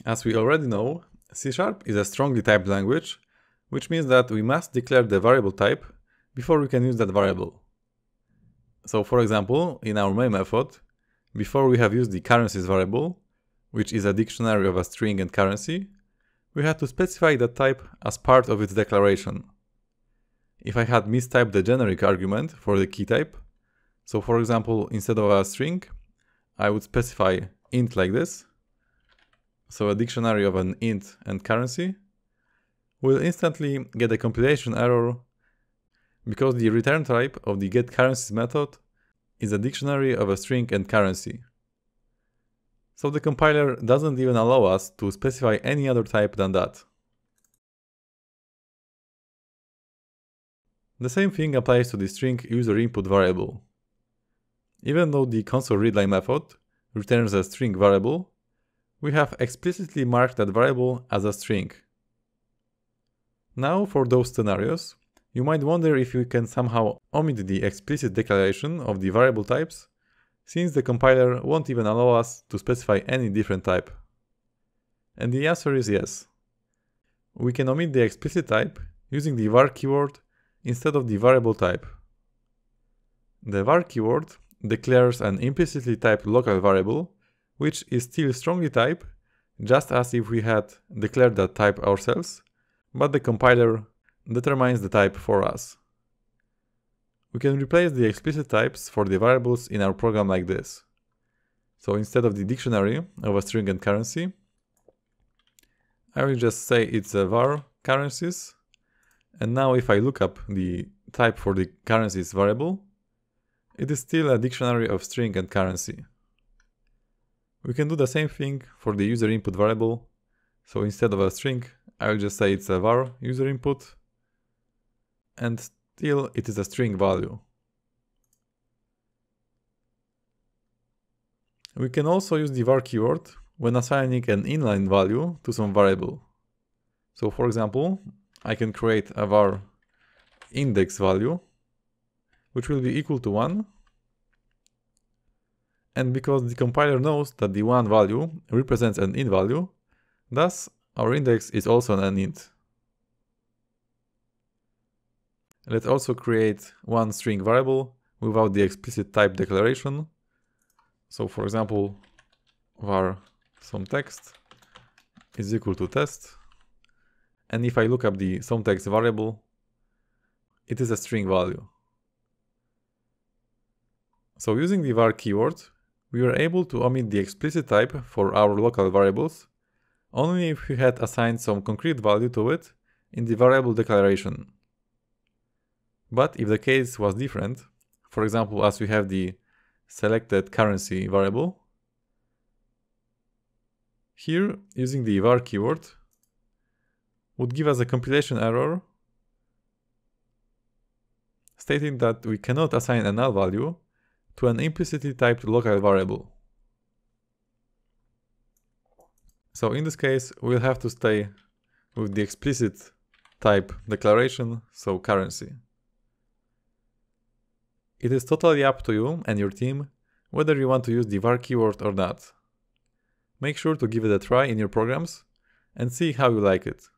As we already know, C# is a strongly typed language, which means that we must declare the variable type before we can use that variable. So for example, in our main method, before we have used the currencies variable, which is a dictionary of a string and currency, we had to specify that type as part of its declaration. If I had mistyped the generic argument for the key type, so for example, instead of a string, I would specify int like this, so a dictionary of an int and currency, we'll instantly get a compilation error because the return type of the getCurrencies method is a dictionary of a string and currency. So the compiler doesn't even allow us to specify any other type than that. The same thing applies to the string userInput variable. Even though the console readline method returns a string variable, we have explicitly marked that variable as a string. Now, for those scenarios, you might wonder if you can somehow omit the explicit declaration of the variable types, since the compiler won't even allow us to specify any different type. And the answer is yes. We can omit the explicit type using the var keyword instead of the variable type. The var keyword declares an implicitly typed local variable, which is still strongly typed, just as if we had declared that type ourselves, but the compiler determines the type for us. We can replace the explicit types for the variables in our program like this. So instead of the dictionary of a string and currency, I will just say it's a var currencies, and now if I look up the type for the currencies variable, it is still a dictionary of string and currency. We can do the same thing for the user input variable, so instead of a string, I will just say it's a var user input, and still it is a string value. We can also use the var keyword when assigning an inline value to some variable. So for example, I can create a var index value, which will be equal to 1. And because the compiler knows that the 1 value represents an int value, thus our index is also an int. Let's also create one string variable without the explicit type declaration. So for example, var someText is equal to test. And if I look up the someText variable, it is a string value. So using the var keyword, we were able to omit the explicit type for our local variables only if we had assigned some concrete value to it in the variable declaration. But if the case was different, for example, as we have the selected currency variable, here using the var keyword would give us a compilation error stating that we cannot assign a null value to an implicitly typed local variable. So in this case, we'll have to stay with the explicit type declaration, so currency. It is totally up to you and your team whether you want to use the var keyword or not. Make sure to give it a try in your programs and see how you like it.